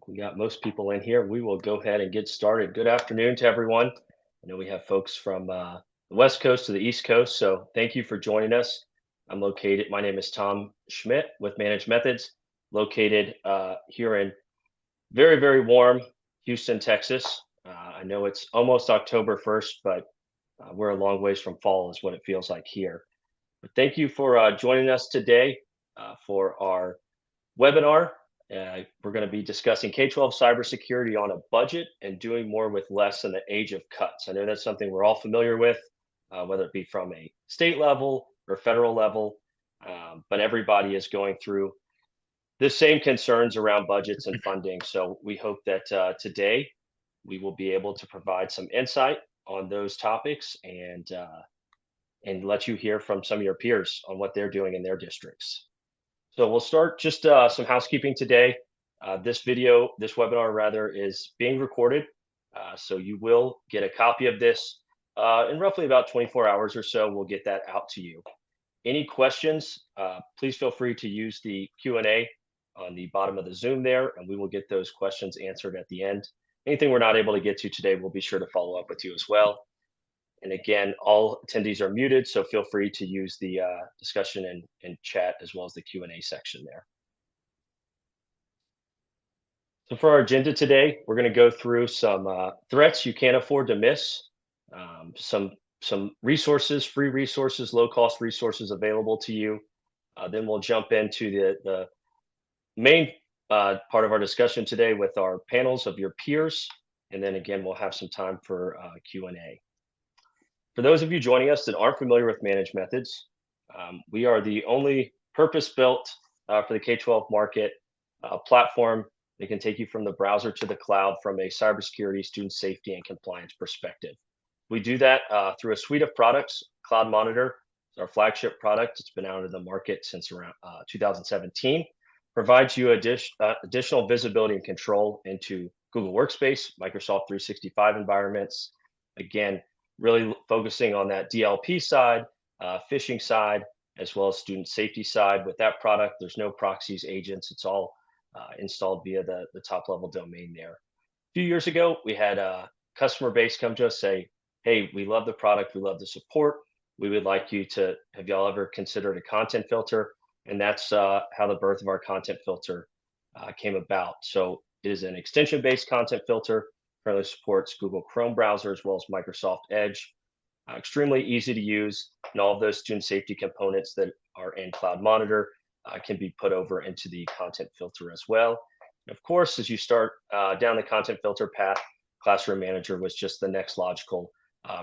We got most people in here. We will go ahead and get started. Good afternoon to everyone. I know we have folks from the West Coast to the East Coast, so thank you for joining us. My name is Tom Schmidt with Managed Methods, located here in very, very warm Houston, Texas. I know it's almost October 1st, but we're a long ways from fall, is what it feels like here. But thank you for joining us today for our webinar. We're going to be discussing K-12 cybersecurity on a budget and doing more with less in the age of cuts. I know that's something we're all familiar with, whether it be from a state level or federal level, but everybody is going through the same concerns around budgets and funding. So we hope that today we will be able to provide some insight on those topics and let you hear from some of your peers on what they're doing in their districts. So we'll start just some housekeeping today. This webinar rather, is being recorded. So you will get a copy of this in roughly about 24 hours or so. We'll get that out to you. Any questions, please feel free to use the Q&A on the bottom of the Zoom there, and we will get those questions answered at the end. Anything we're not able to get to today, we'll be sure to follow up with you as well. And again, all attendees are muted, so feel free to use the discussion and chat as well as the Q&A section there. So for our agenda today, we're going to go through some threats you can't afford to miss, some resources, free resources, low-cost resources available to you. Then we'll jump into the main part of our discussion today with our panels of your peers. And then again, we'll have some time for Q&A. For those of you joining us that aren't familiar with Managed Methods, we are the only purpose-built for the K-12 market platform that can take you from the browser to the cloud from a cybersecurity, student safety, and compliance perspective. We do that through a suite of products. Cloud Monitor is our flagship product. It's been out in the market since around 2017. Provides you additional visibility and control into Google Workspace, Microsoft 365 environments. Again, really focusing on that DLP side, phishing side, as well as student safety side. With that product, there's no proxies, agents. It's all installed via the top level domain there. A few years ago, we had a customer base come to us say, hey, we love the product, we love the support. We would like you to, have y'all ever considered a content filter? And that's how the birth of our content filter came about. So it is an extension-based content filter. Currently supports Google Chrome browser as well as Microsoft Edge. Extremely easy to use, and all of those student safety components that are in Cloud Monitor can be put over into the content filter as well. And of course, as you start down the content filter path, Classroom Manager was just the next logical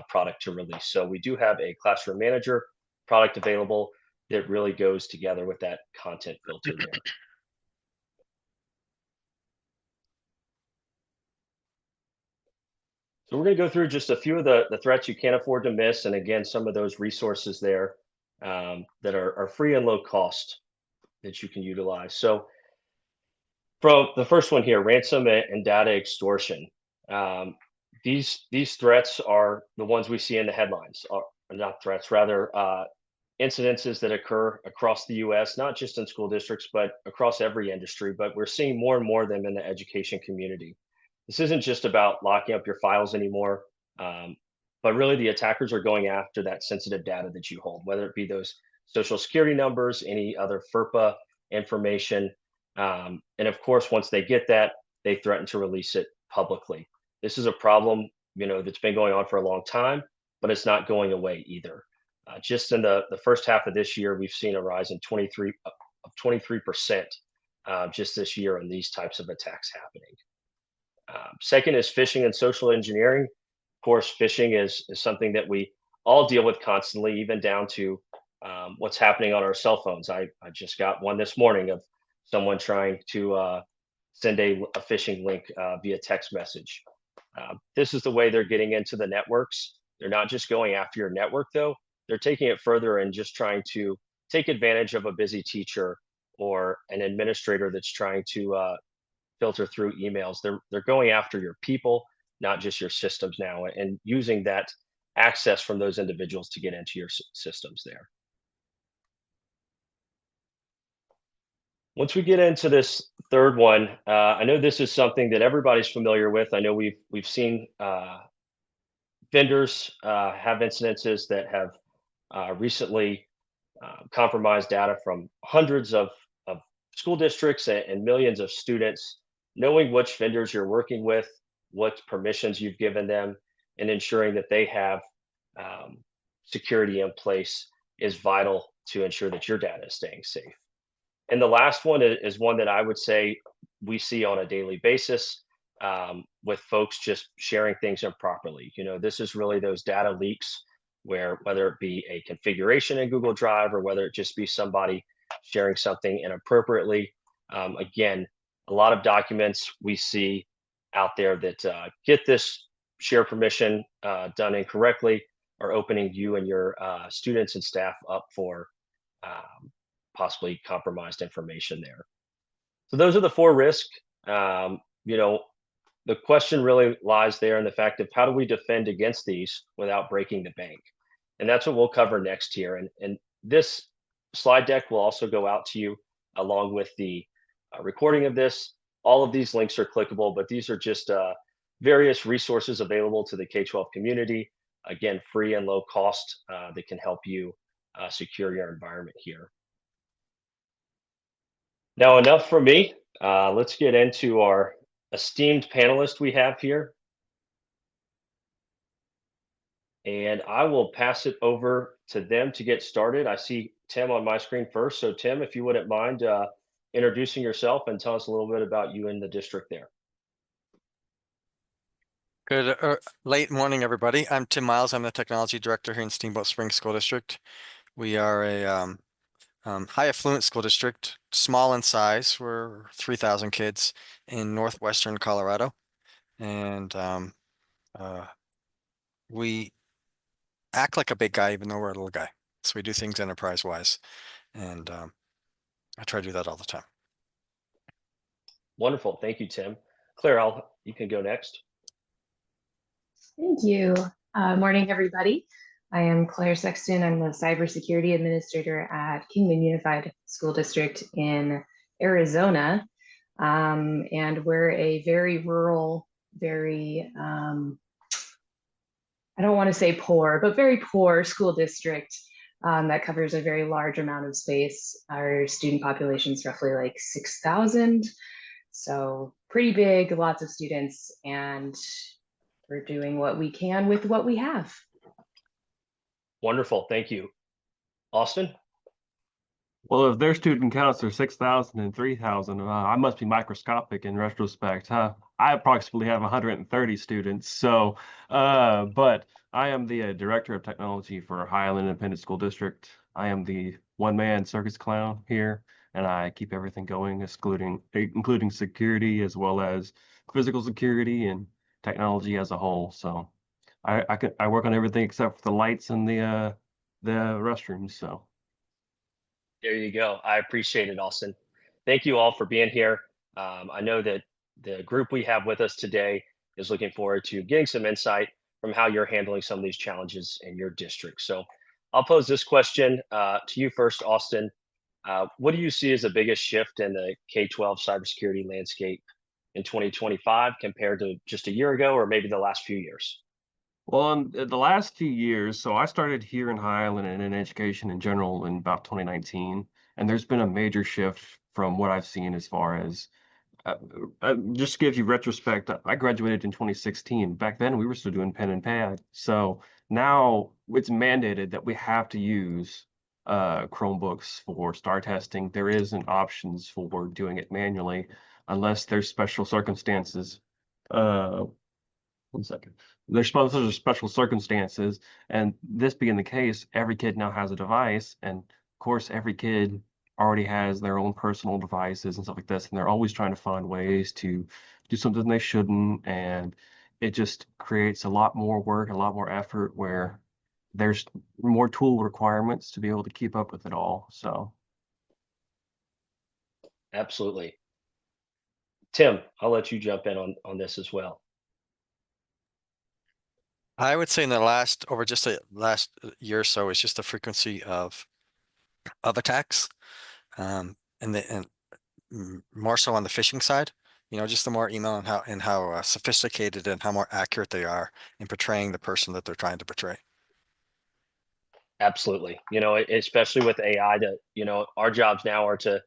product to release. So we do have a Classroom Manager product available that really goes together with that content filter there. So we're going to go through just a few of the threats you can't afford to miss, and again, some of those resources there that are free and low cost that you can utilize. So from the first one here, ransom and data extortion. These threats are the ones we see in the headlines, or not threats, rather incidences that occur across the U.S., not just in school districts, but across every industry. But we're seeing more and more of them in the education community. This isn't just about locking up your files anymore, but really the attackers are going after that sensitive data that you hold, whether it be those social security numbers, any other FERPA information. And of course, once they get that, they threaten to release it publicly. This is a problem, that's been going on for a long time, but it's not going away either. Just in the first half of this year, we've seen a rise in 23% just this year on these types of attacks happening. Second is phishing and social engineering. Of course, phishing is something that we all deal with constantly, even down to what's happening on our cell phones. I just got one this morning of someone trying to send a phishing link via text message. This is the way they're getting into the networks. They're not just going after your network, though. They're taking it further and just trying to take advantage of a busy teacher or an administrator that's trying to filter through emails. They're going after your people, not just your systems now, and using that access from those individuals to get into your systems there. Once we get into this third one, I know this is something that everybody's familiar with. I know we've seen vendors have incidences that have recently compromised data from hundreds of school districts and millions of students. Knowing which vendors you're working with, what permissions you've given them, and ensuring that they have um, security in place is vital to ensure that your data is staying safe. And the last one is one that I would say we see on a daily basis with folks just sharing things improperly. This is really those data leaks where whether it be a configuration in Google Drive or whether it just be somebody sharing something inappropriately. Again, a lot of documents we see out there that get this share permission done incorrectly are opening you and your students and staff up for um, possibly compromised information there. So those are the four risks. Um, you know, the question really lies there in the fact of how do we defend against these without breaking the bank? And that's what we'll cover next here. And this slide deck will also go out to you along with the recording of this. All of these links are clickable, but these are just various resources available to the K-12 community. Again, free and low cost that can help you secure your environment here. Now, enough from me. Let's get into our esteemed panelist we have here. And I will pass it over to them to get started. I see Tim on my screen first. So, Tim, if you wouldn't mind introducing yourself and tell us a little bit about you in the district there. Good late morning, everybody. I'm Tim Miles. I'm the technology director here in Steamboat Springs School District. We are a high affluent school district, small in size. We're 3,000 kids in northwestern Colorado, and we act like a big guy even though we're a little guy. So we do things enterprise-wise, and I try to do that all the time. Wonderful. Thank you, Tim. Claire, you can go next. Thank you. Morning, everybody. I am Claire Sexton. I'm the Cybersecurity Administrator at Kingman Unified School District in Arizona. And we're a very rural, very, I don't want to say poor, but very poor school district that covers a very large amount of space. Our student population is roughly like 6,000. So pretty big, lots of students, and we're doing what we can with what we have. Wonderful. Thank you. Austin? Well, if their student counts are 6,000 and 3,000, I must be microscopic in retrospect, huh? I approximately have 130 students. But I am the director of technology for Highland Independent School District. I am the one-man circus clown here, and I keep everything going, including security as well as physical security and technology as a whole. So I work on everything except for the lights and the restrooms. So. There you go. I appreciate it, Austin. Thank you all for being here. I know that the group we have with us today is looking forward to getting some insight from how you're handling some of these challenges in your district. So I'll pose this question to you first, Austin. What do you see as the biggest shift in the K-12 cybersecurity landscape in 2025 compared to just a year ago or maybe the last few years? Well, in the last few years, so I started here in Highland and in education in general in about 2019, and there's been a major shift from what I've seen as far as uh, just to give you retrospect. I graduated in 2016. Back then, we were still doing pen and pad. So now it's mandated that we have to use Chromebooks for star testing. There isn't options for doing it manually unless there's special circumstances. Uh, 1 second. There's supposed to special circumstances, and this being the case, every kid now has a device, and of course, every kid already has their own personal devices and stuff like this, and they're always trying to find ways to do something they shouldn't, and it just creates a lot more work, a lot more effort, where there's more tool requirements to be able to keep up with it all. So. Absolutely. Tim, I'll let you jump in on this as well. I would say in the over just the last year or so, it's just the frequency of attacks, and more so on the phishing side. Just the more email and how sophisticated and how more accurate they are in portraying the person that they're trying to portray. Absolutely. Especially with AI, our jobs now are to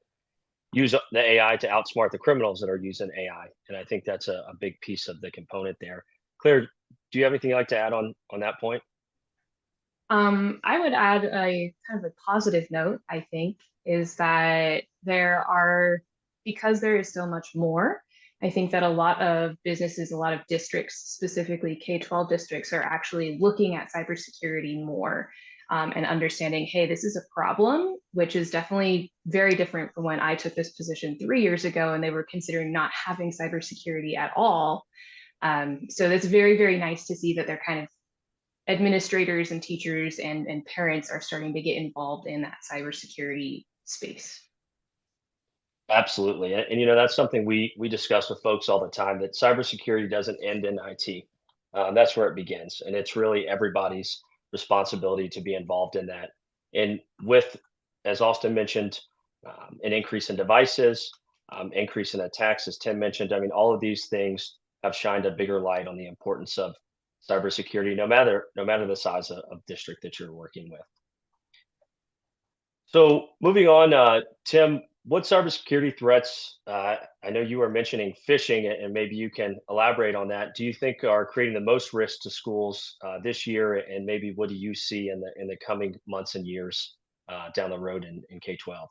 use the AI to outsmart the criminals that are using AI. And I think that's a big piece of the component there. Claire, do you have anything you'd like to add on that point? I would add a kind of a positive note, I think, is that because there is so much more, I think that a lot of businesses, a lot of districts, specifically K-12 districts, are actually looking at cybersecurity more and understanding, hey, this is a problem, which is definitely very different from when I took this position 3 years ago and they were considering not having cybersecurity at all. So that's very, very nice to see that they're kind of administrators and teachers and parents are starting to get involved in that cybersecurity space. Absolutely. And that's something we discuss with folks all the time, that cybersecurity doesn't end in IT. That's where it begins. And it's really everybody's responsibility to be involved in that. And with, as Austin mentioned, an increase in devices, increase in attacks, as Tim mentioned, I mean, all of these things have shined a bigger light on the importance of cybersecurity, no matter the size of district that you're working with. So moving on, Tim, what cybersecurity threats, I know you were mentioning phishing, and maybe you can elaborate on that, do you think are creating the most risk to schools this year? And maybe what do you see in the coming months and years down the road in K-12?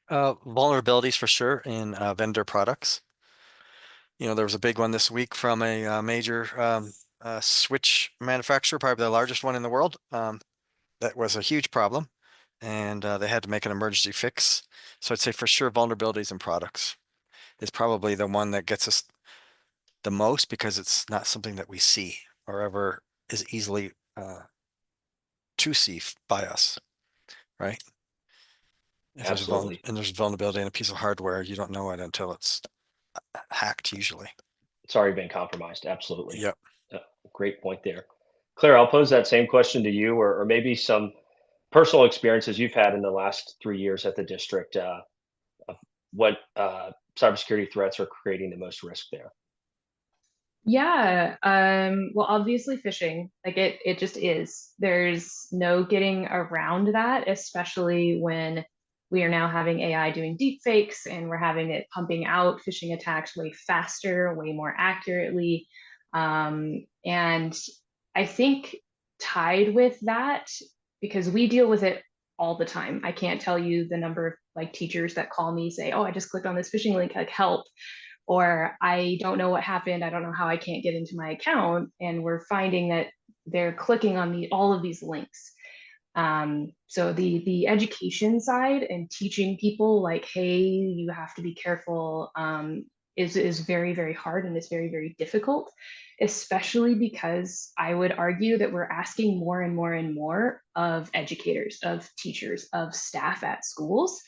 Vulnerabilities for sure in vendor products. There was a big one this week from a major switch manufacturer, probably the largest one in the world. That was a huge problem, and they had to make an emergency fix. So I'd say for sure vulnerabilities in products is probably the one that gets us the most, because it's not something that we see or ever is easily to see by us, right? Absolutely. There's vulnerability in a piece of hardware, you don't know it until it's hacked usually. It's already been compromised. Absolutely. Yep. Great point there. Claire, I'll pose that same question to you, or maybe some personal experiences you've had in the last 3 years at the district. Of what cybersecurity threats are creating the most risk there? Yeah, well, obviously phishing, like it just is. There's no getting around that, especially when we are now having AI doing deep fakes and we're having it pumping out phishing attacks way faster, way more accurately. And I think tied with that, because we deal with it all the time. I can't tell you the number of like teachers that call me, say, oh, I just clicked on this phishing link, like help. Or I don't know what happened. I don't know how I can't get into my account. And we're finding that they're clicking on all of these links. So the education side and teaching people like, hey, you have to be careful, is very, very hard, and it's very, very difficult, especially because I would argue that we're asking more and more and more of educators, of teachers, of staff at schools.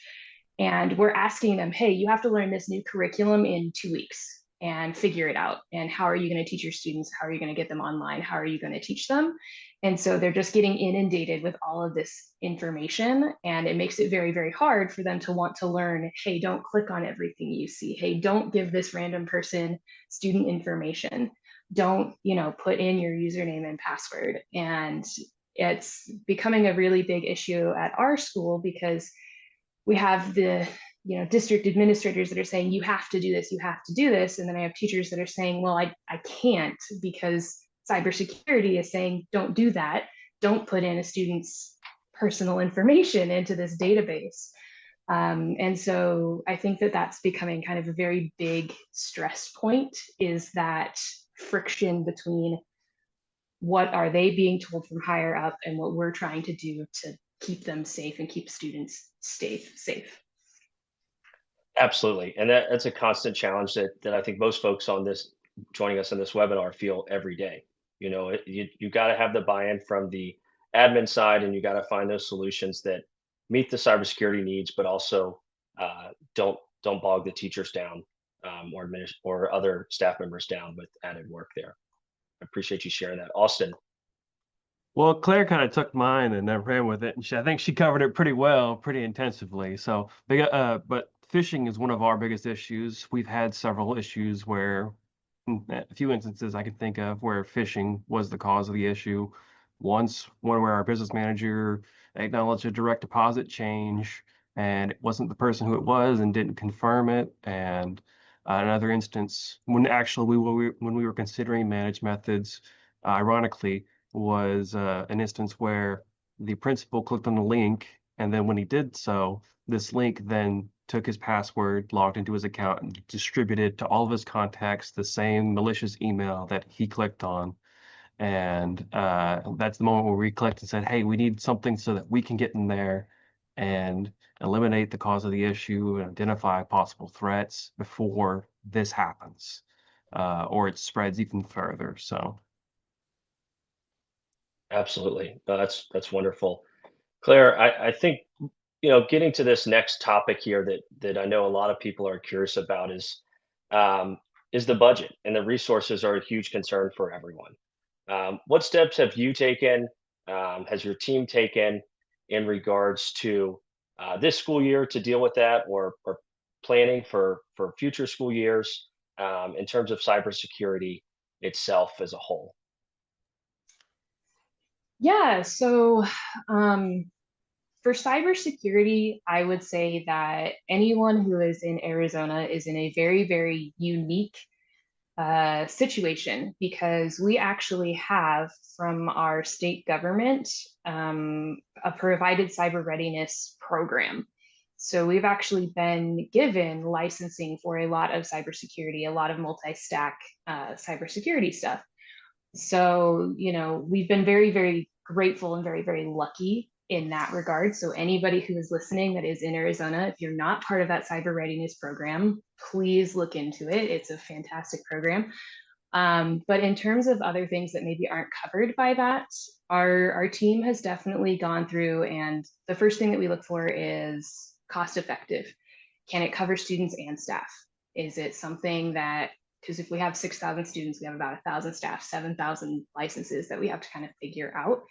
And we're asking them, hey, you have to learn this new curriculum in 2 weeks and figure it out. And how are you going to teach your students? How are you going to get them online? How are you going to teach them? And so they're just getting inundated with all of this information. And it makes it very, very hard for them to want to learn, hey, don't click on everything you see. Hey, don't give this random person student information. Don't, put in your username and password. And it's becoming a really big issue at our school, because we have the district administrators that are saying, you have to do this, you have to do this. And then I have teachers that are saying, well, I can't, because cybersecurity is saying, don't do that. Don't put in a student's personal information into this database. And so I think that that's becoming kind of a very big stress point, is that friction between what are they being told from higher up and what we're trying to do to keep them safe and keep students safe. Absolutely. And that's a constant challenge that I think most folks joining us on this webinar feel every day. You got to have the buy-in from the admin side, and you got to find those solutions that meet the cybersecurity needs, but also don't bog the teachers down, or other staff members down with added work there. I appreciate you sharing that. Austin. Well, Claire kind of took mine and then ran with it, and I think she covered it pretty well, pretty intensively. So, but phishing is one of our biggest issues. We've had several issues where, a few instances I can think of where phishing was the cause of the issue. One where our business manager acknowledged a direct deposit change and it wasn't the person who it was and didn't confirm it. And another instance when actually when we were considering managed methods, ironically, was an instance where the principal clicked on the link, and then when he did so, this link then took his password, logged into his account, and distributed to all of his contacts the same malicious email that he clicked on. And that's the moment where we clicked and said, hey, we need something so that we can get in there and eliminate the cause of the issue and identify possible threats before this happens, or it spreads even further. So Absolutely. No, that's wonderful. Claire, I think, getting to this next topic here that I know a lot of people are curious about is the budget, and the resources are a huge concern for everyone. What steps have you taken, has your team taken in regards to this school year to deal with that, or planning for future school years, in terms of cybersecurity itself as a whole? Yeah, so for cybersecurity, I would say that anyone who is in Arizona is in a very, very unique situation, because we actually have from our state government a provided cyber readiness program. So we've actually been given licensing for a lot of cybersecurity, a lot of multi-stack cybersecurity stuff. So, we've been very, very grateful and very, very lucky in that regard. So anybody who is listening that is in Arizona, if you're not part of that cyber readiness program, please look into it. It's a fantastic program. But in terms of other things that maybe aren't covered by that, our team has definitely gone through, and the first thing that we look for is cost effective. Can it cover students and staff? Is it something that, because if we have 6,000 students, we have about 1,000 staff, 7,000 licenses that we have to kind of figure out.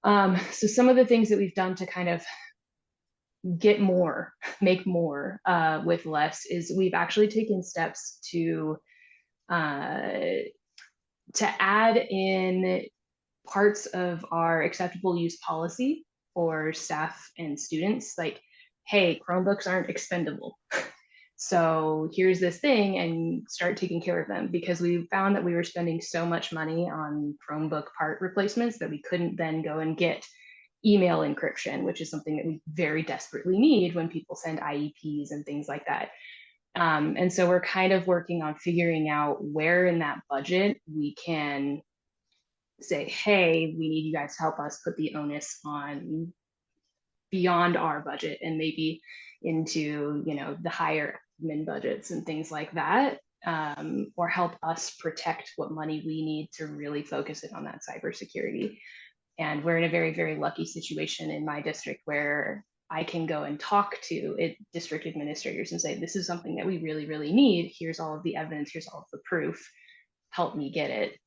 So some of the things that we've done to kind of get more, make more with less, is we've actually taken steps to add in parts of our acceptable use policy for staff and students, like, hey, Chromebooks aren't expendable. So here's this thing, and start taking care of them, because we found that we were spending so much money on Chromebook part replacements that we couldn't then go and get email encryption, which is something that we very desperately need when people send IEPs and things like that. And so we're kind of working on figuring out where in that budget we can say, hey, we need you guys to help us put the onus on beyond our budget, and maybe into the higher admin budgets and things like that, or help us protect what money we need to really focus it on that cybersecurity. And we're in a very, very lucky situation in my district where I can go and talk to district administrators and say, this is something that we really, really need. Here's all of the evidence. Here's all of the proof. Help me get it.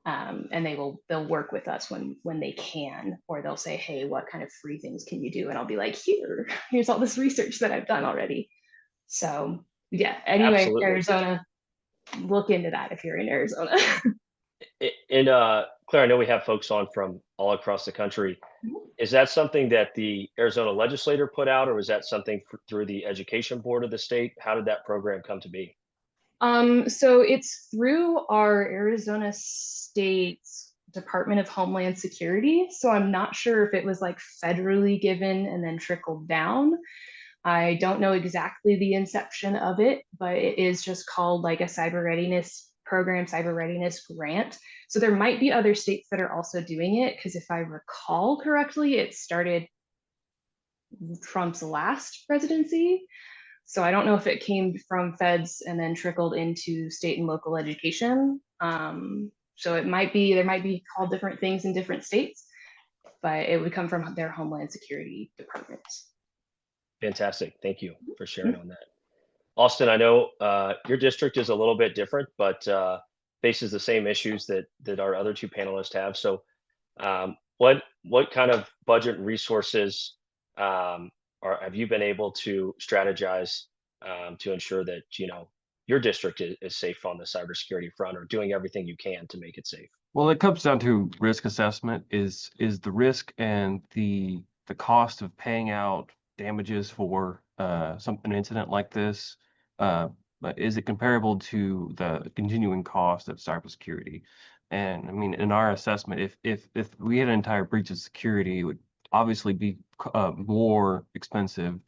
And they'll work with us when they can, or they'll say, hey, what kind of free things can you do? And I'll be like, here's all this research that I've done already. So yeah, anyway, Absolutely. Arizona, look into that if you're in Arizona. And Claire, I know we have folks on from all across the country. Is that something that the Arizona legislator put out, or was that something through the education board of the state? How did that program come to be? So it's through our Arizona State's Department of Homeland Security. So I'm not sure if it was like federally given and then trickled down. I don't know exactly the inception of it, but it is just called like a cyber readiness program, cyber readiness grant. So there might be other states that are also doing it, because if I recall correctly, it started Trump's last presidency. So I don't know if it came from feds and then trickled into state and local education. So there might be called different things in different states, but it would come from their Homeland Security department. Fantastic. Thank you for sharing on that. Austin, I know your district is a little bit different, but faces the same issues that our other two panelists have. So what kind of budget and resources have you been able to strategize to ensure that, your district is safe on the cybersecurity front, or doing everything you can to make it safe? Well, it comes down to risk assessment. Is the risk and the cost of paying out damages for an incident like this, but is it comparable to the continuing cost of cybersecurity? And I mean, in our assessment, if we had an entire breach of security, it would obviously be more expensive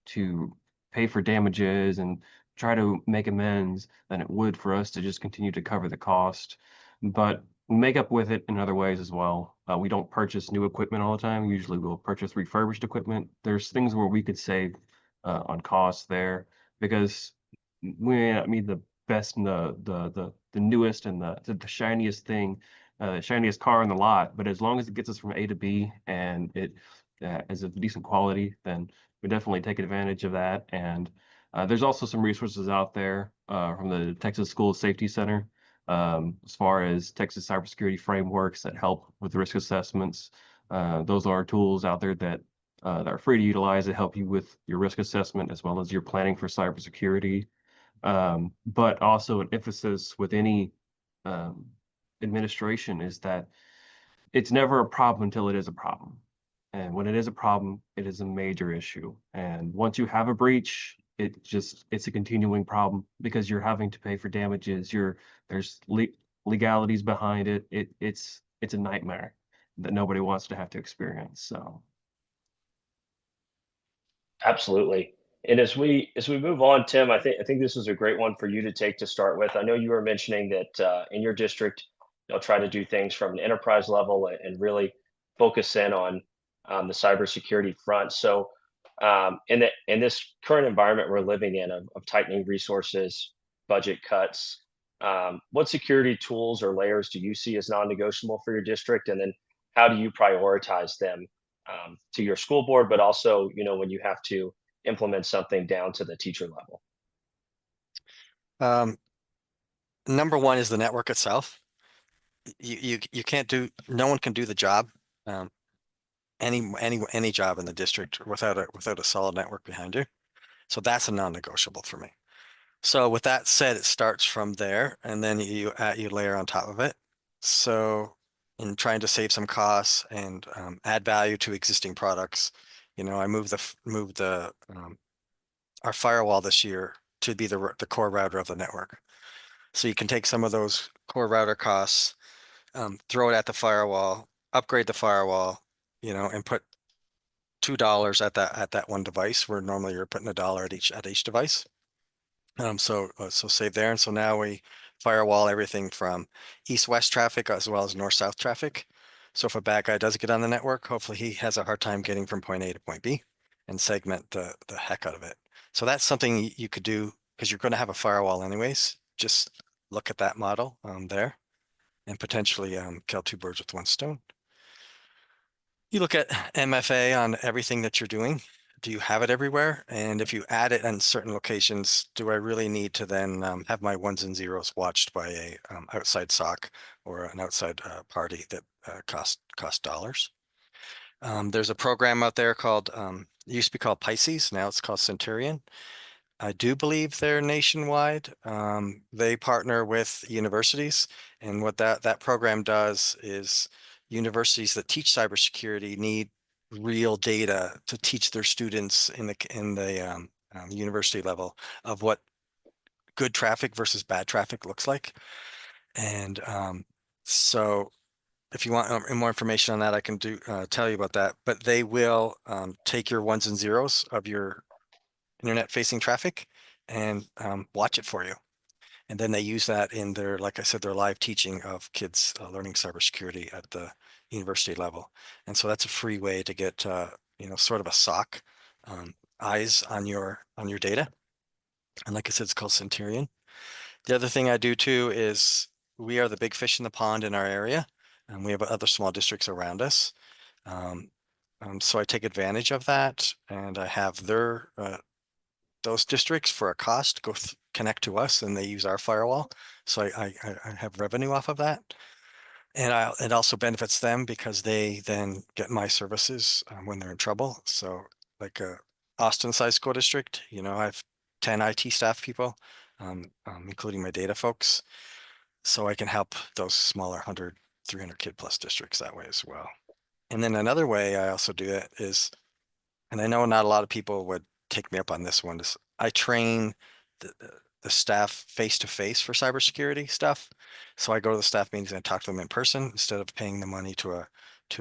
to pay for damages and try to make amends than it would for us to just continue to cover the cost. But we make up with it in other ways as well. We don't purchase new equipment all the time. Usually we'll purchase refurbished equipment. There's things where we could save on costs there because we may not need the best and the newest and the shiniest thing, shiniest car in the lot. But as long as it gets us from A to B and it is of decent quality, then we definitely take advantage of that. And there's also some resources out there from the Texas School Safety Center as far as Texas cybersecurity frameworks that help with risk assessments. Those are tools out there that are free to utilize to help you with your risk assessment as well as your planning for cybersecurity. But also an emphasis with any administration is that it's never a problem until it is a problem. And when it is a problem, it is a major issue. And once you have a breach, it's a continuing problem because you're having to pay for damages. There's legalities behind it. It's a nightmare that nobody wants to have to experience. So Absolutely. And as we move on, Tim, I think this is a great one for you to take to start with. I know you were mentioning that in your district, you'll try to do things from an enterprise level and really focus in on the cybersecurity front. So, in this current environment we're living in of tightening resources, budget cuts, what security tools or layers do you see as non-negotiable for your district, and then how do you prioritize them to your school board, but also, when you have to implement something down to the teacher level? Um, number one is the network itself. You can't do, no one can do the job, any job in the district without a solid network behind you. So that's a non-negotiable for me. So with that said, it starts from there, and then you layer on top of it. So in trying to save some costs and add value to existing products, I moved our firewall this year to be the core router of the network. So you can take some of those core router costs, throw it at the firewall, upgrade the firewall, and put $2 at that one device, where normally you're putting $1 at each device. So save there. And so now we firewall everything from east-west traffic as well as north-south traffic. So if a bad guy does get on the network, hopefully he has a hard time getting from point A to point B, and segment the heck out of it. So that's something you could do because you're going to have a firewall anyways. Just look at that model there and potentially kill two birds with one stone. You look at MFA on everything that you're doing. Do you have it everywhere? And if you add it in certain locations, do I really need to then have my ones and zeros watched by a outside SOC or an outside party that cost dollars? There's a program out there called, it used to be called Pisces, now it's called Centurion. I do believe they're nationwide. They partner with universities, and what that program does is universities that teach cybersecurity need real data to teach their students in the university level of what good traffic versus bad traffic looks like. And so if you want more information on that, I can tell you about that. But they will take your ones and zeros of your internet facing traffic and watch it for you. And then they use that in their, like I said, their live teaching of kids learning cybersecurity at the university level. And so that's a free way to get, sort of a SOC eyes on your data. And like I said, it's called Centurion. The other thing I do too is we are the big fish in the pond in our area, and we have other small districts around us. So I take advantage of that, and I have those districts for a cost connect to us, and they use our firewall. So I have revenue off of that. And it also benefits them because they then get my services when they're in trouble. So like a Austin size school district, I've 10 IT staff people, including my data folks. So I can help those smaller 100, 300 kid plus districts that way as well. And then another way I also do it is, and I know not a lot of people would take me up on this one, is I train the staff face to face for cybersecurity stuff. So I go to the staff meetings and I talk to them in person instead of paying the money to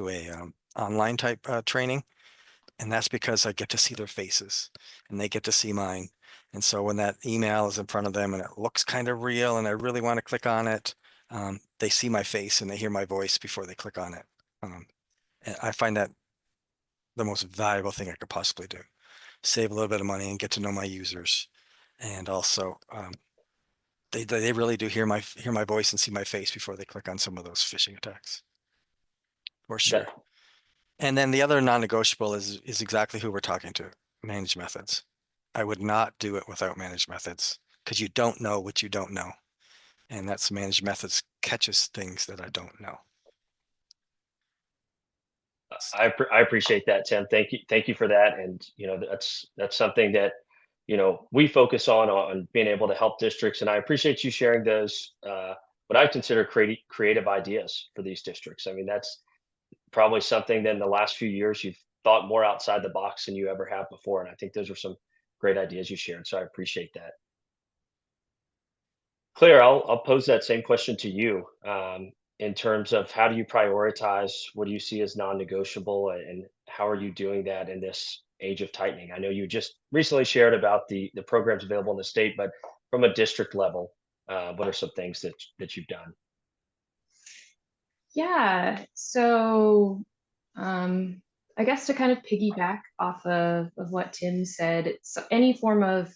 a online type training. And that's because I get to see their faces and they get to see mine. And so when that email is in front of them and it looks kind of real and I really want to click on it, they see my face and they hear my voice before they click on it. And I find that the most valuable thing I could possibly do. Save a little bit of money and get to know my users. And also, they really do hear my voice and see my face before they click on some of those phishing attacks. For sure. That- And then the other non-negotiable is exactly who we're talking to, managed methods. I would not do it without managed methods because you don't know what you don't know. And that's managed methods catches things that I don't know. I appreciate that, Tim. Thank you for that. And that's something that we focus on being able to help districts. And I appreciate you sharing those what I consider creative ideas for these districts. I mean, that's probably something that in the last few years you've thought more outside the box than you ever have before. And I think those are some great ideas you shared. So I appreciate that. Claire, I'll pose that same question to you. In terms of how do you prioritize, what do you see as non-negotiable, and how are you doing that in this age of tightening? I know you just recently shared about the programs available in the state, but from a district level, what are some things that you've done? Yeah, so I guess to kind of piggyback off of what Tim said, so any form of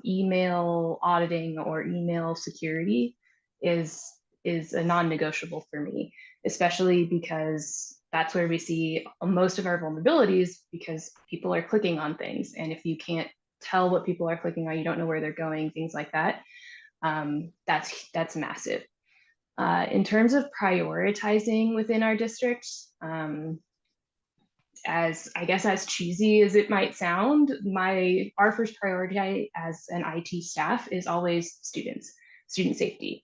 email auditing or email security is a non-negotiable for me, especially because that's where we see most of our vulnerabilities, because people are clicking on things. And if you can't tell what people are clicking on, you don't know where they're going, things like that, that's massive. In terms of prioritizing within our district, as I guess as cheesy as it might sound, our first priority as an IT staff is always student safety.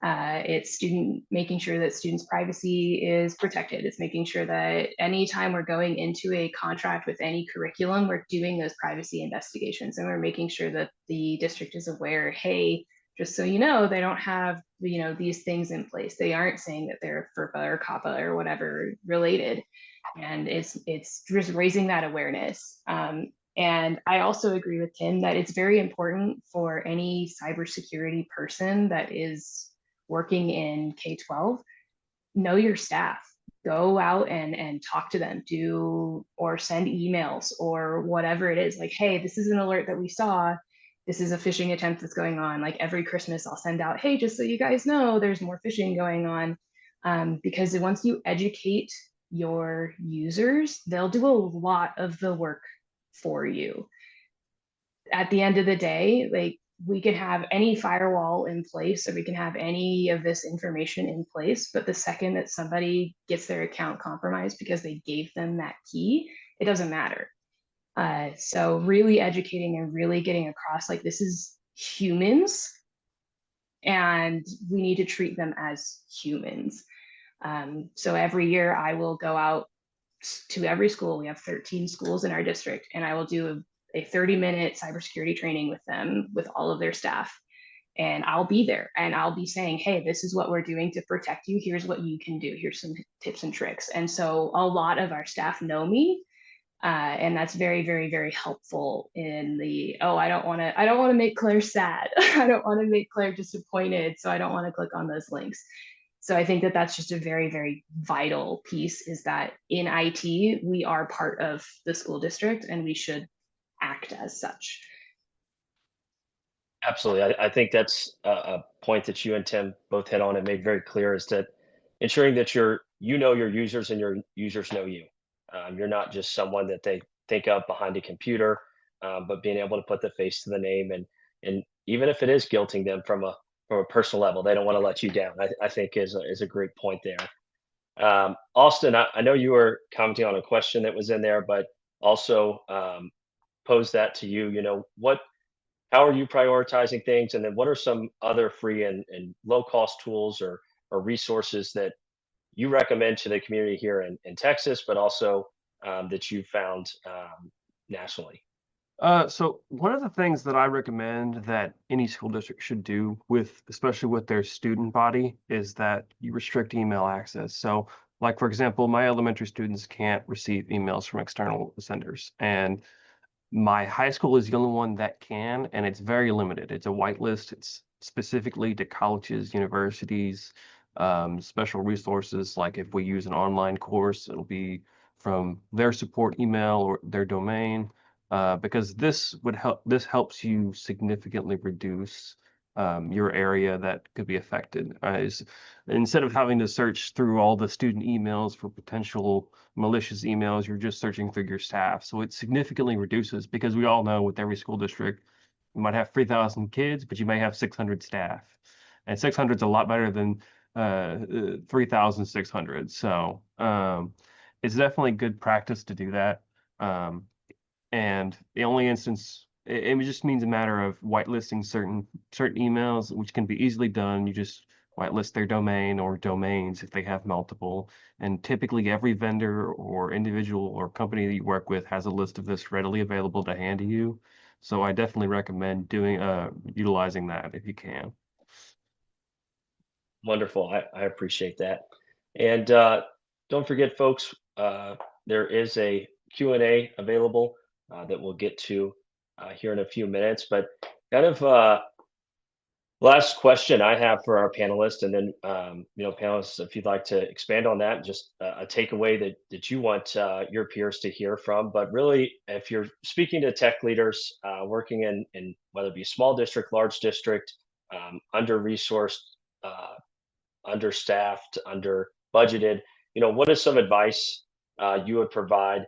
It's making sure that students' privacy is protected. It's making sure that anytime we're going into a contract with any curriculum, we're doing those privacy investigations and we're making sure that the district is aware, hey, just so you know, they don't have these things in place. They aren't saying that they're FERPA or CIPA or whatever related. And it's just raising that awareness. And I also agree with Tim that it's very important for any cybersecurity person that is working in K-12, know your staff. Go out and talk to them, or send emails or whatever it is. Like, hey, this is an alert that we saw. This is a phishing attempt that's going on. Like every Christmas, I'll send out, hey, just so you guys know, there's more phishing going on. Because once you educate your users, they'll do a lot of the work for you. At the end of the day, like, we can have any firewall in place, or we can have any of this information in place, but the second that somebody gets their account compromised because they gave them that key, it doesn't matter. So really educating and really getting across, like, this is humans and we need to treat them as humans. So every year I will go out to every school. We have 13 schools in our district, and I will do a 30-minute cybersecurity training with them, with all of their staff. And I'll be there and I'll be saying, hey, this is what we're doing to protect you. Here's what you can do. Here's some tips and tricks. And so a lot of our staff know me. And that's very, very, very helpful in the, oh, I don't want to make Claire sad. I don't want to make Claire disappointed. So I don't want to click on those links. So I think that that's just a very, very vital piece, is that in IT, we are part of the school district and we should act as such. Absolutely. I think that's a point that you and Tim both hit on and made very clear, is that ensuring that your users and your users know you. You're not just someone that they think of behind a computer, but being able to put the face to the name, and even if it is guilting them from a personal level, they don't want to let you down. I think is a great point there. Austin, I know you were commenting on a question that was in there, but also pose that to you. how are you prioritizing things? And then what are some other free and low cost tools or resources that you recommend to the community here in Texas, but also that you found nationally? So one of the things that I recommend that any school district should do with, especially with their student body, is that you restrict email access. So like, for example, my elementary students can't receive emails from external senders, and my high school is the only one that can, and it's very limited. It's a whitelist. It's specifically to colleges, universities, special resources. Like if we use an online course, it'll be from their support email or their domain, because this would help. This helps you significantly reduce your area that could be affected. Instead of having to search through all the student emails for potential malicious emails, you're just searching through your staff. So it significantly reduces, because we all know with every school district, you might have 3,000 kids, but you may have 600 staff. And 600 is a lot better than 3,600. So it's definitely good practice to do that. And the only instance, it just means a matter of whitelisting certain emails, which can be easily done. You just whitelist their domain or domains if they have multiple. And typically every vendor or individual or company that you work with has a list of this readily available to hand to you. So I definitely recommend utilizing that if you can. Wonderful. I appreciate that. And don't forget, folks, there is a Q&A available that we'll get to here in a few minutes. But kind of last question I have for our panelists, and then panelists, if you'd like to expand on that, just a takeaway that you want your peers to hear from. But really, if you're speaking to tech leaders working in whether it be a small district, large district, under-resourced, understaffed, under budgeted, what is some advice you would provide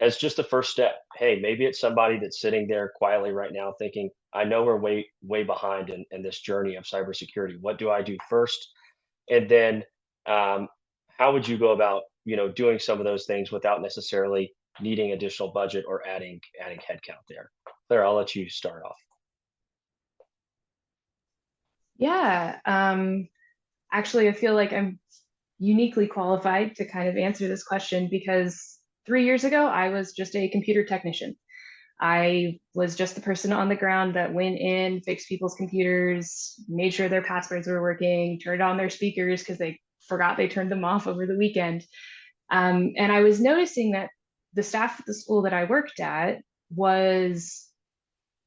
as just the first step? Hey, maybe it's somebody that's sitting there quietly right now thinking, I know we're way behind in this journey of cybersecurity. What do I do first? And then how would you go about, doing some of those things without necessarily needing additional budget or adding headcount there? Claire, I'll let you start off. Yeah, actually, I feel like I'm uniquely qualified to kind of answer this question because 3 years ago, I was just a computer technician. I was just the person on the ground that went in, fixed people's computers, made sure their passwords were working, turned on their speakers because they forgot they turned them off over the weekend. And I was noticing that the staff at the school that I worked at was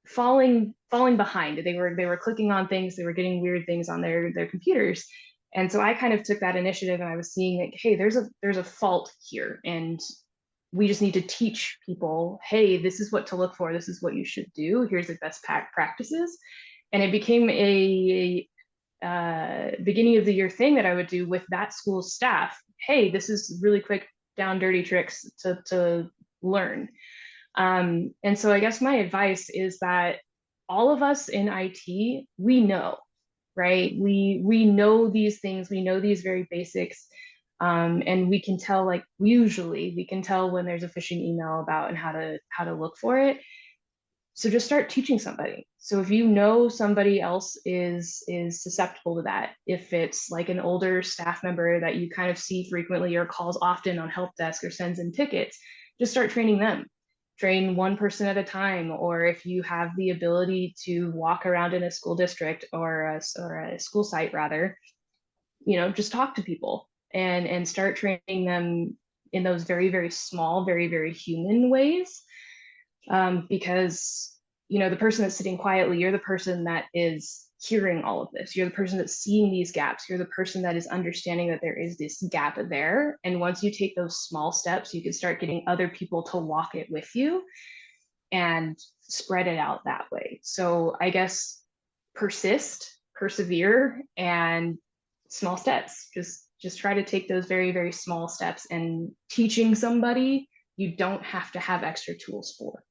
falling behind. They were clicking on things, they were getting weird things on their computers. And so I kind of took that initiative, and I was seeing that, hey, there's a fault here, and we just need to teach people, hey, this is what to look for, this is what you should do, here's the best practices. And it became a beginning of the year thing that I would do with that school's staff. Hey, this is really quick down dirty tricks to learn. And so I guess my advice is that all of us in IT, we know, right? We know these things, we know these very basics. And we can tell, like, usually we can tell when there's a phishing email about and how to look for it. So just start teaching somebody. So if you know somebody else is susceptible to that, if it's like an older staff member that you kind of see frequently or calls often on help desk or sends in tickets, just start training them. Train one person at a time. Or if you have the ability to walk around in a school district or a school site rather, just talk to people and start training them in those very, very small, very, very human ways. Because the person that's sitting quietly, you're the person that is hearing all of this, you're the person that's seeing these gaps, you're the person that is understanding that there is this gap there. And once you take those small steps, you can start getting other people to walk it with you and spread it out that way. So I guess persevere, and small steps. Just try to take those very, very small steps, and teaching somebody you don't have to have extra tools for.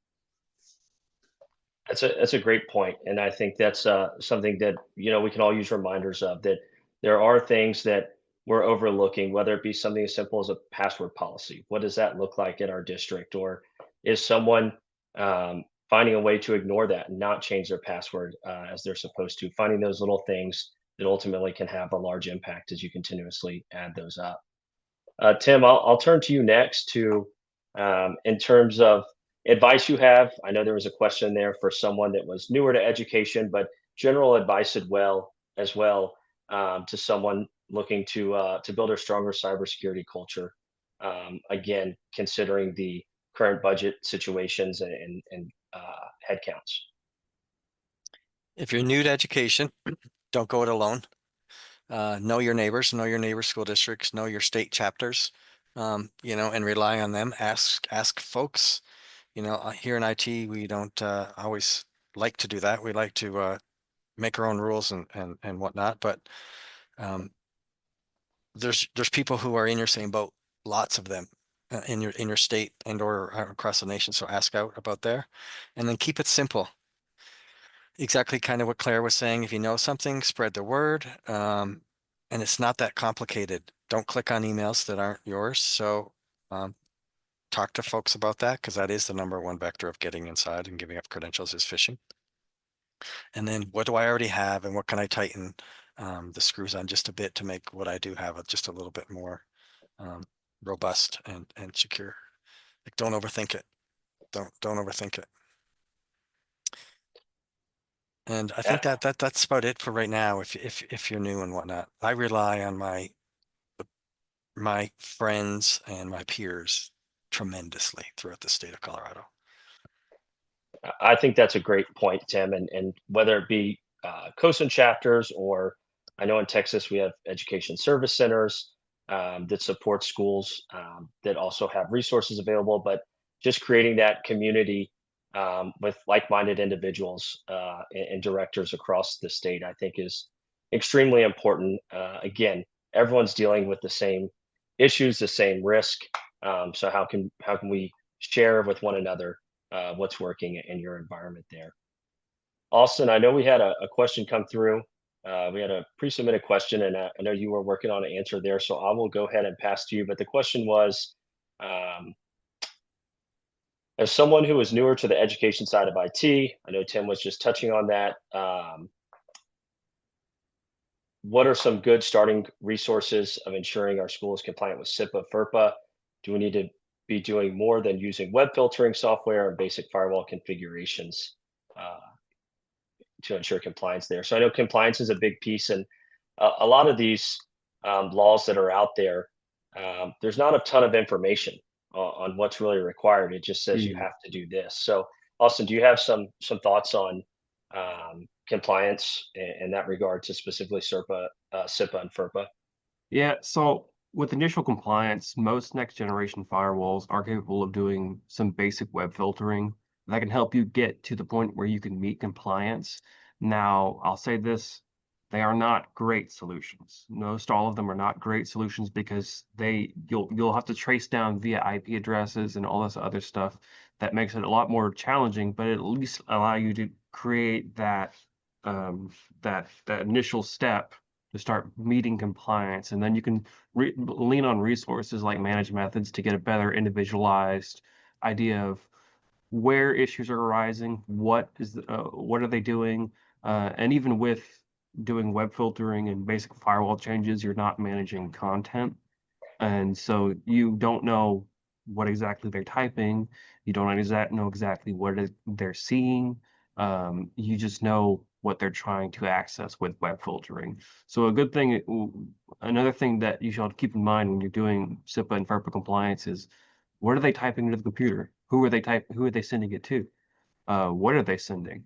That's a great point, and I think that's something that we can all use reminders of, that there are things that we're overlooking, whether it be something as simple as a password policy. What does that look like in our district? Or is someone finding a way to ignore that and not change their password as they're supposed to, finding those little things that ultimately can have a large impact as you continuously add those up. Tim, I'll turn to you next to, in terms of advice you have. I know there was a question there for someone that was newer to education, but general advice as well to someone looking to build a stronger cybersecurity culture. Again, considering the current budget situations and headcounts. If you're new to education, don't go it alone. Know your neighbors, know your neighbor school districts, know your state chapters, and rely on them. Ask folks. Here in IT, we don't always like to do that. We like to make our own rules and whatnot, but there's people who are in your same boat, lots of them in your state and or across the nation. So ask out about there, and then keep it simple. Exactly kind of what Claire was saying. If you know something, spread the word. And it's not that complicated. Don't click on emails that aren't yours. So talk to folks about that, because that is the #1 vector of getting inside and giving up credentials is phishing. And then what do I already have and what can I tighten the screws on just a bit to make what I do have just a little bit more robust and secure. Like, don't overthink it. Don't overthink it. And I think that's about it for right now. If you're new and whatnot, I rely on my friends and my peers tremendously throughout the state of Colorado. I think that's a great point, Tim. And whether it be COSIN chapters, or I know in Texas we have education service centers that support schools that also have resources available, but just creating that community with like-minded individuals and directors across the state, I think is extremely important. Again, everyone's dealing with the same issues, the same risk. So how can we share with one another what's working in your environment there? Austin, I know we had a question come through. We had a pre-submitted question, and I know you were working on an answer there, so I will go ahead and pass to you. But the question was, as someone who is newer to the education side of IT, I know Tim was just touching on that. What are some good starting resources of ensuring our school is compliant with CIPA, FERPA? Do we need to be doing more than using web filtering software and basic firewall configurations to ensure compliance there? So I know compliance is a big piece, and a lot of these laws that are out there, there's not a ton of information on what's really required. It just says you have to do this. So Austin, do you have some thoughts on compliance in that regard to specifically CIPA and FERPA? Yeah, so with initial compliance, most next generation firewalls are capable of doing some basic web filtering that can help you get to the point where you can meet compliance. Now, I'll say this, they are not great solutions. Most all of them are not great solutions because you'll have to trace down via IP addresses and all this other stuff that makes it a lot more challenging, but it at least allow you to create that that initial step to start meeting compliance, and then you can lean on resources like managed methods to get a better individualized idea of where issues are arising, what are they doing, and even with doing web filtering and basic firewall changes, you're not managing content, and so you don't know what exactly they're typing. You don't know exactly what they're seeing. You just know what they're trying to access with web filtering. So another thing that you should keep in mind when you're doing CIPA and FERPA compliance is, what are they typing into the computer? Who are they sending it to? What are they sending?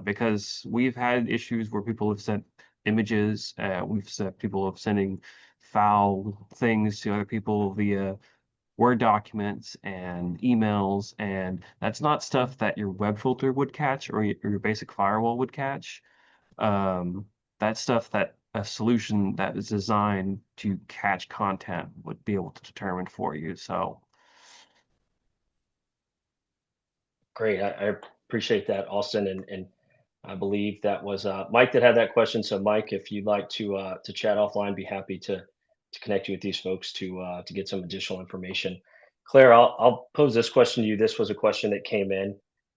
Because we've had issues where people have sent images. We've sent people of sending foul things to other people via Word documents and emails, and that's not stuff that your web filter would catch or your basic firewall would catch. That's stuff that a solution that is designed to catch content would be able to determine for you. So Great. I appreciate that, Austin, and I believe that was Mike that had that question. So Mike, if you'd like to chat offline, be happy to connect you with these folks to get some additional information. Claire, I'll pose this question to you. This was a question that came in.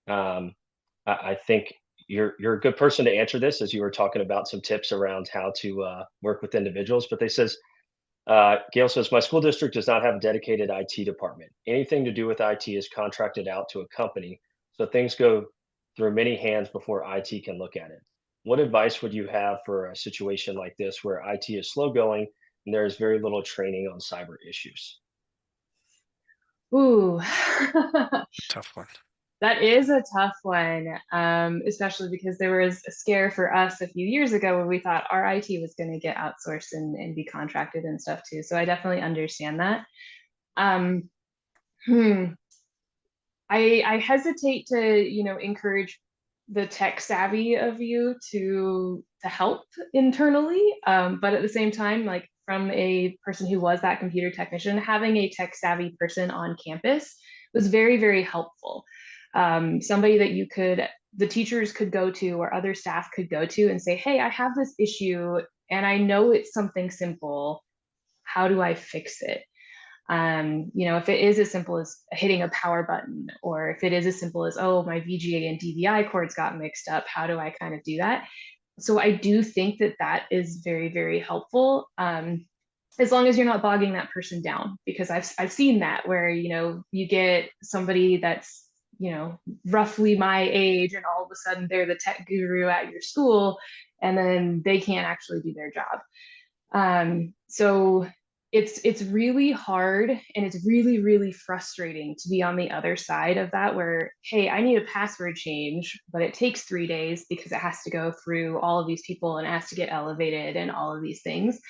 I think you're a good person to answer this, as you were talking about some tips around how to work with individuals. But they says, Gail says, my school district does not have a dedicated IT department. Anything to do with IT is contracted out to a company, so things go through many hands before IT can look at it. What advice would you have for a situation like this where IT is slow going and there is very little training on cyber issues? Ooh. Tough one. That is a tough one, especially because there was a scare for us a few years ago where we thought our IT was going to get outsourced and be contracted and stuff too. So I definitely understand that. Um, I hesitate to, encourage the tech savvy of you to help internally, but at the same time, like from a person who was that computer technician, having a tech savvy person on campus was very, very helpful. Somebody that the teachers could go to or other staff could go to and say, hey, I have this issue and I know it's something simple. How do I fix it? If it is as simple as hitting a power button, or if it is as simple as, oh, my VGA and DVI cords got mixed up, how do I kind of do that? So I do think that is very, very helpful. As long as you're not bogging that person down, because I've seen that where, you get somebody that's, roughly my age and all of a sudden they're the tech guru at your school and then they can't actually do their job. So it's really hard and it's really, really frustrating to be on the other side of that where, hey, I need a password change, but it takes 3 days because it has to go through all of these people and it has to get elevated and all of these things.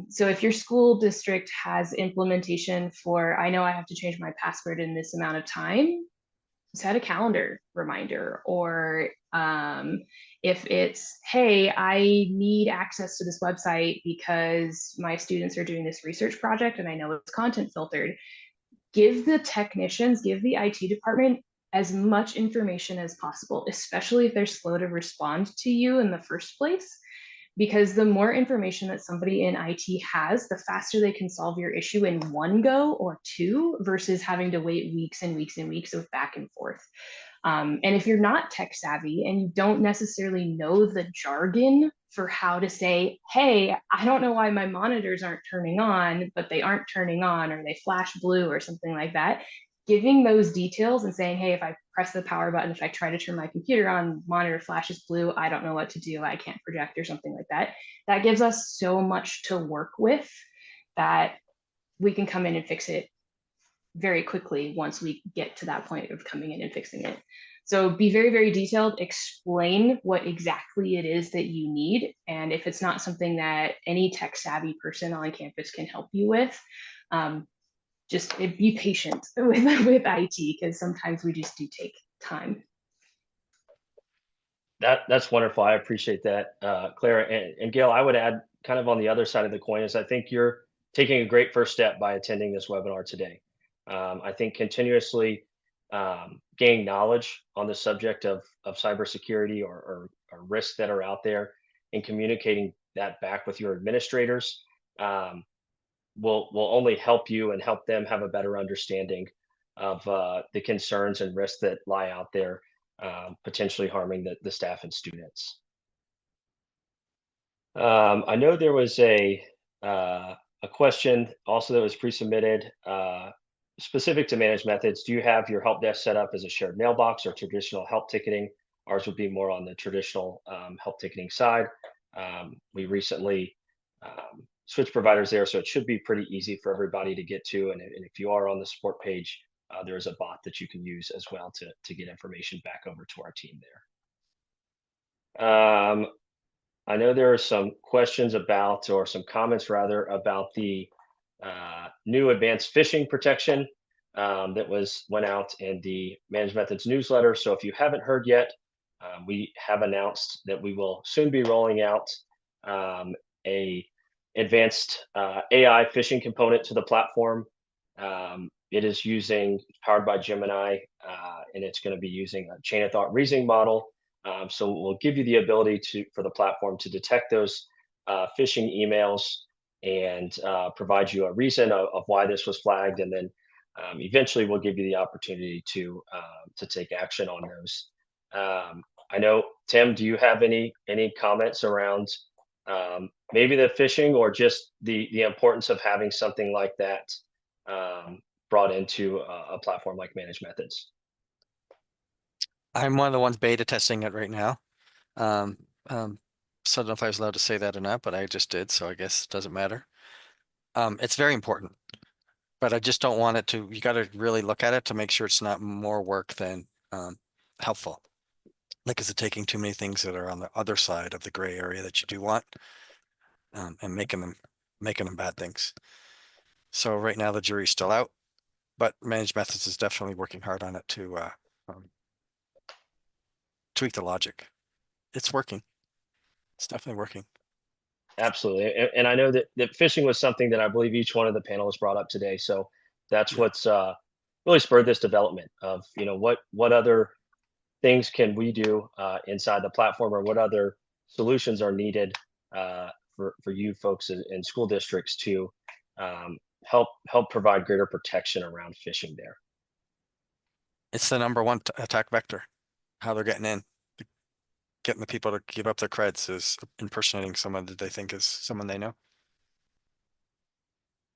So if your school district has implementation for, I know I have to change my password in this amount of time, set a calendar reminder. Or if it's, hey, I need access to this website because my students are doing this research project and I know it's content filtered, give the technicians, give the IT department as much information as possible, especially if they're slow to respond to you in the first place. Because the more information that somebody in IT has, the faster they can solve your issue in one go or two versus having to wait weeks and weeks and weeks of back and forth. And if you're not tech savvy and you don't necessarily know the jargon for how to say, hey, I don't know why my monitors aren't turning on, but they aren't turning on, or they flash blue or something like that, giving those details and saying, hey, if I press the power button, if I try to turn my computer on, monitor flashes blue, I don't know what to do, I can't project or something like that. That gives us so much to work with that we can come in and fix it very quickly once we get to that point of coming in and fixing it. So be very, very detailed, explain what exactly it is that you need. And if it's not something that any tech savvy person on campus can help you with, just be patient with IT, because sometimes we just do take time. That's wonderful. I appreciate that, Claire. And Gail, I would add kind of on the other side of the coin is I think you're taking a great first step by attending this webinar today. I think continuously gaining knowledge on the subject of cybersecurity or risks that are out there and communicating that back with your administrators will only help you and help them have a better understanding of the concerns and risks that lie out there, potentially harming the staff and students. I know there was a question also that was pre-submitted specific to managed methods. Do you have your help desk set up as a shared mailbox or traditional help ticketing? Ours would be more on the traditional help ticketing side. We recently switched providers there, so it should be pretty easy for everybody to get to. And if you are on the support page, there's a bot that you can use as well to get information back over to our team there. I know there are some questions about, or some comments rather, about the new advanced phishing protection that went out in the Managed Methods newsletter. So if you haven't heard yet, we have announced that we will soon be rolling out a advanced AI phishing component to the platform. It is powered by Gemini, and it's going to be using a chain of thought reasoning model. So we'll give you the ability for the platform to detect those phishing emails and provide you a reason of why this was flagged, and then eventually we'll give you the opportunity to take action on those. I know, Tim, do you have any comments around maybe the phishing or just the importance of having something like that brought into a platform like Managed Methods? I'm one of the ones beta testing it right now. Um, so I don't know if I was allowed to say that or not, but I just did, so I guess it doesn't matter. It's very important, but I just don't want it to, you got to really look at it to make sure it's not more work than helpful. Like, is it taking too many things that are on the other side of the gray area that you do want, and making them bad things? So right now the jury's still out, but Managed Methods is definitely working hard on it to tweak the logic. It's working. It's definitely working. Absolutely. And I know that phishing was something that I believe each one of the panelists brought up today. So that's Yeah. what's really spurred this development of, what other things can we do inside the platform, or what other solutions are needed for you folks in school districts to help provide greater protection around phishing there. It's the number one attack vector. How they're getting in, getting the people to give up their creds is impersonating someone that they think is someone they know.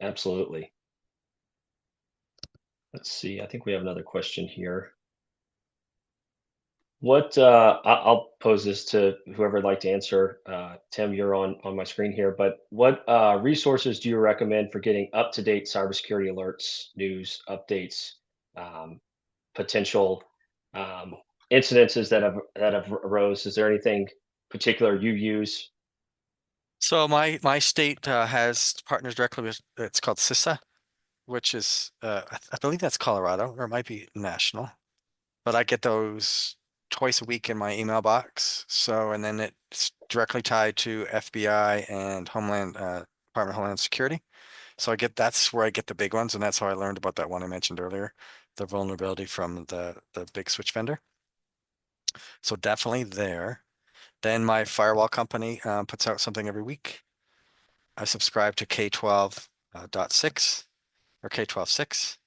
Absolutely. Let's see. I think we have another question here. I'll pose this to whoever would like to answer. Tim, you're on my screen here, but what resources do you recommend for getting up-to-date cybersecurity alerts, news, updates, um, potential um, incidences that have arose? Is there anything particular you use? So my state has partners directly with, it's called CISA, which is I believe that's Colorado, or it might be national, but I get those twice a week in my email box. So, and then it's directly tied to FBI and Department of Homeland Security. So that's where I get the big ones, and that's how I learned about that one I mentioned earlier, the vulnerability from the big switch vendor. So definitely there. Then my firewall company puts out something every week. I subscribe to K-12 .6 or K-12.6,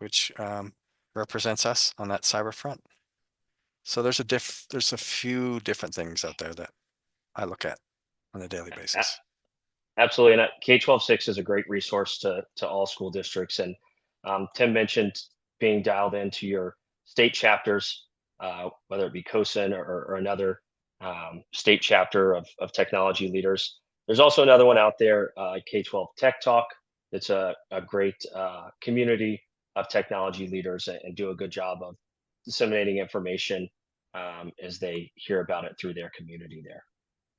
which represents us on that cyber front. So there's a few different things out there that I look at on a daily basis. Absolutely, and K-12.6 is a great resource to all school districts. And Tim mentioned being dialed into your state chapters, whether it be COSIN or another state chapter of technology leaders. There's also another one out there, K-12 Tech Talk. It's a great community of technology leaders and do a good job of disseminating information as they hear about it through their community there.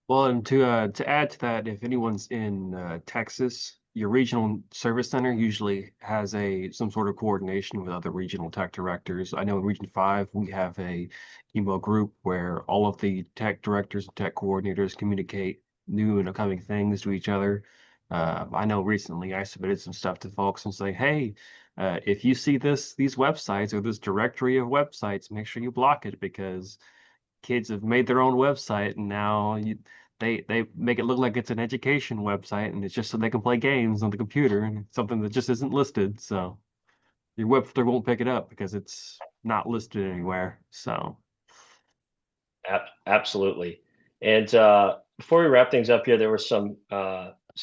Well, and to add to that, if anyone's in Texas, your regional service center usually has some sort of coordination with other regional tech directors. I know in Region 5 we have a email group where all of the tech directors and tech coordinators communicate new and upcoming things to each other. I know recently I submitted some stuff to folks and say, hey, if you see these websites or this directory of websites, make sure you block it, because kids have made their own website, and now they make it look like it's an education website, and it's just so they can play games on the computer, and it's something that just isn't listed. So your web filter won't pick it up because it's not listed anywhere. So Absolutely. And before we wrap things up here, there were some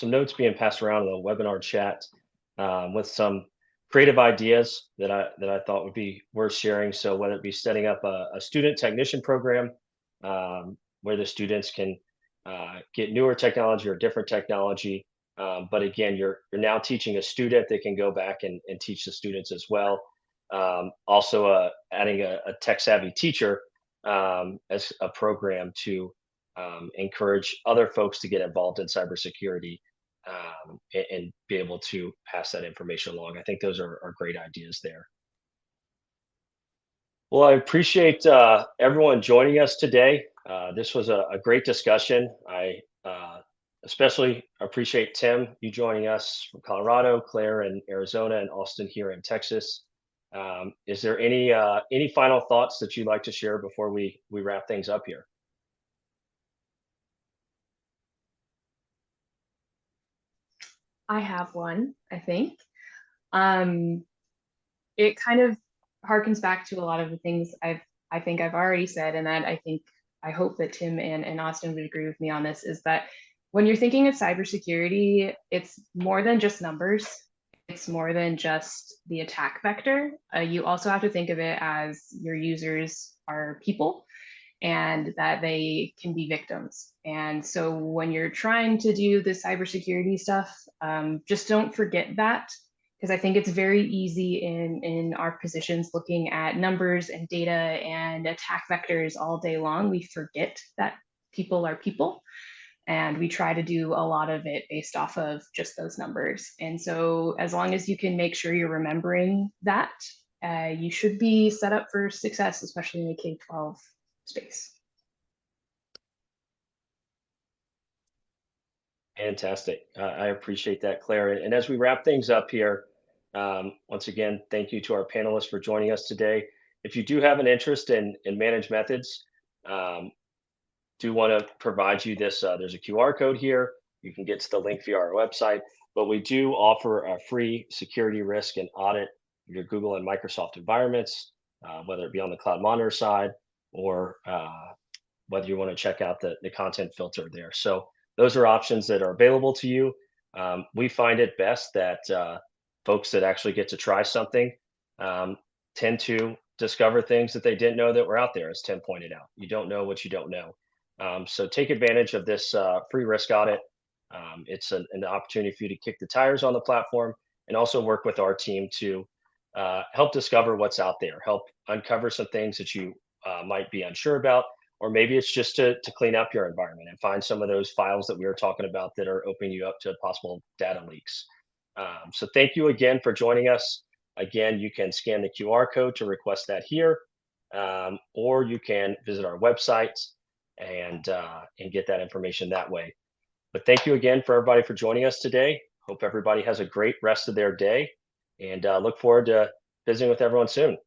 notes being passed around in the webinar chat with some creative ideas that I thought would be worth sharing. So whether it be setting up a student technician program where the students can get newer technology or different technology, but again, you're now teaching a student that can go back and teach the students as well. Also, adding a tech savvy teacher as a program to encourage other folks to get involved in cybersecurity and be able to pass that information along. I think those are great ideas there. Well, I appreciate everyone joining us today. This was a great discussion. I especially appreciate Tim, you joining us from Colorado, Claire in Arizona, and Austin here in Texas. Is there any final thoughts that you'd like to share before we wrap things up here? I have one, I think. It kind of harkens back to a lot of the things I think I've already said, and that I hope that Tim and Austin would agree with me on this, is that when you're thinking of cybersecurity, it's more than just numbers. It's more than just the attack vector. You also have to think of it as your users are people and that they can be victims. And so when you're trying to do the cybersecurity stuff, just don't forget that, because I think it's very easy in our positions looking at numbers and data and attack vectors all day long. We forget that people are people. And we try to do a lot of it based off of just those numbers. And so as long as you can make sure you're remembering that, you should be set up for success, especially in the K-12 space. Fantastic. I appreciate that, Claire. And as we wrap things up here, once again, thank you to our panelists for joining us today. If you do have an interest in managed methods, do want to provide you this. There's a QR code here. You can get to the link via our website, but we do offer a free security risk and audit of your Google and Microsoft environments, whether it be on the Cloud Monitor side or whether you want to check out the content filter there. So those are options that are available to you. We find it best that folks that actually get to try something tend to discover things that they didn't know that were out there, as Tim pointed out. You don't know what you don't know. So take advantage of this free risk audit. It's an opportunity for you to kick the tires on the platform and also work with our team to help discover what's out there, help uncover some things that you might be unsure about, or maybe it's just to clean up your environment and find some of those files that we were talking about that are opening you up to possible data leaks. So thank you again for joining us. Again, you can scan the QR code to request that here, or you can visit our website and get that information that way. But thank you again for everybody for joining us today. Hope everybody has a great rest of their day, and look forward to visiting with everyone soon.